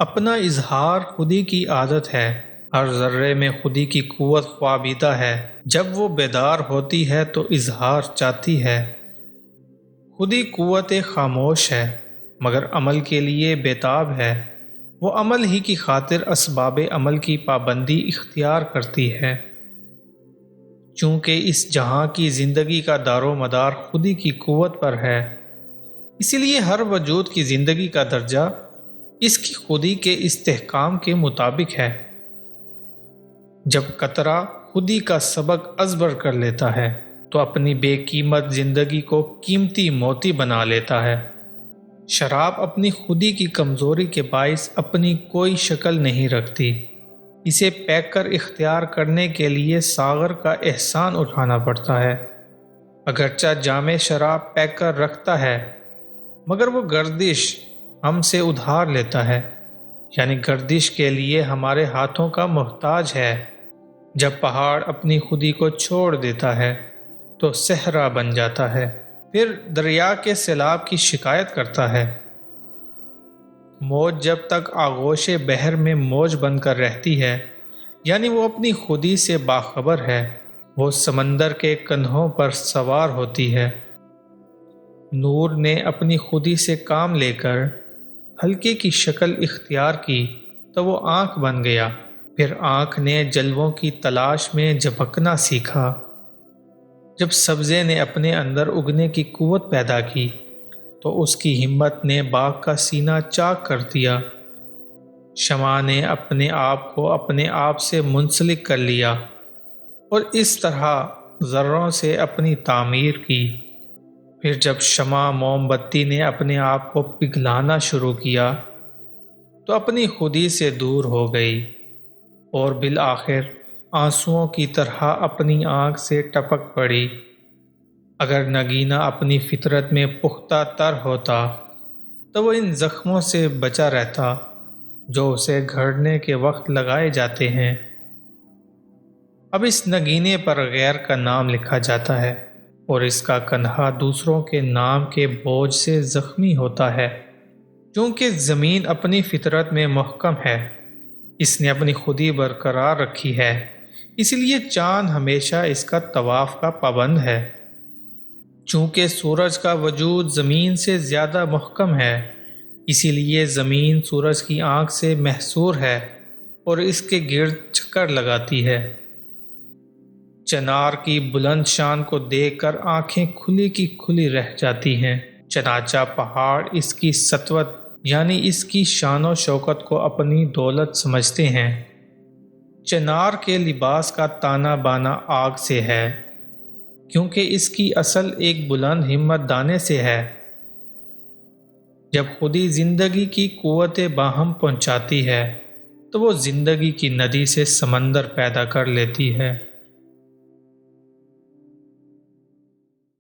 اپنا اظہار خودی کی عادت ہے، ہر ذرے میں خودی کی قوت خوابیدہ ہے، جب وہ بیدار ہوتی ہے تو اظہار چاہتی ہے۔ خودی قوت خاموش ہے مگر عمل کے لیے بیتاب ہے، وہ عمل ہی کی خاطر اسباب عمل کی پابندی اختیار کرتی ہے۔ چونکہ اس جہاں کی زندگی کا دار و مدار خودی کی قوت پر ہے، اسی لیے ہر وجود کی زندگی کا درجہ اس کی خودی کے استحکام کے مطابق ہے۔ جب قطرہ خودی کا سبق ازبر کر لیتا ہے تو اپنی بے قیمت زندگی کو قیمتی موتی بنا لیتا ہے۔ شراب اپنی خودی کی کمزوری کے باعث اپنی کوئی شکل نہیں رکھتی، اسے پیک کر اختیار کرنے کے لیے ساغر کا احسان اٹھانا پڑتا ہے۔ اگرچہ جام شراب پیک کر رکھتا ہے مگر وہ گردش ہم سے ادھار لیتا ہے، یعنی گردش کے لیے ہمارے ہاتھوں کا محتاج ہے۔ جب پہاڑ اپنی خودی کو چھوڑ دیتا ہے تو صحرا بن جاتا ہے، پھر دریا کے سیلاب کی شکایت کرتا ہے۔ موج جب تک آغوش بحر میں موج بن کر رہتی ہے، یعنی وہ اپنی خودی سے باخبر ہے، وہ سمندر کے کندھوں پر سوار ہوتی ہے۔ نور نے اپنی خودی سے کام لے کر ہلکے کی شکل اختیار کی تو وہ آنکھ بن گیا، پھر آنکھ نے جلووں کی تلاش میں جھپکنا سیکھا۔ جب سبزے نے اپنے اندر اگنے کی قوت پیدا کی تو اس کی ہمت نے باغ کا سینہ چاک کر دیا۔ شمع نے اپنے آپ کو اپنے آپ سے منسلک کر لیا اور اس طرح ذروں سے اپنی تعمیر کی۔ پھر جب شمع موم بتی نے اپنے آپ کو پگھلانا شروع کیا تو اپنی خودی سے دور ہو گئی اور بالآخر آنسوؤں کی طرح اپنی آنکھ سے ٹپک پڑی۔ اگر نگینہ اپنی فطرت میں پختہ تر ہوتا تو وہ ان زخموں سے بچا رہتا جو اسے گھڑنے کے وقت لگائے جاتے ہیں۔ اب اس نگینے پر غیر کا نام لکھا جاتا ہے اور اس کا کندھا دوسروں کے نام کے بوجھ سے زخمی ہوتا ہے۔ چونکہ زمین اپنی فطرت میں محکم ہے، اس نے اپنی خودی برقرار رکھی ہے، اس لیے چاند ہمیشہ اس کا طواف کا پابند ہے۔ چونکہ سورج کا وجود زمین سے زیادہ محکم ہے، اسی لیے زمین سورج کی آنکھ سے محصور ہے اور اس کے گرد چکر لگاتی ہے۔ چنار کی بلند شان کو دیکھ کر آنکھیں کھلی کی کھلی رہ جاتی ہیں، چنانچہ پہاڑ اس کی سطوت یعنی اس کی شان و شوکت کو اپنی دولت سمجھتے ہیں۔ چنار کے لباس کا تانا بانا آگ سے ہے، کیونکہ اس کی اصل ایک بلند ہمت دانے سے ہے۔ جب خودی زندگی کی قوت باہم پہنچاتی ہے تو وہ زندگی کی ندی سے سمندر پیدا کر لیتی ہے۔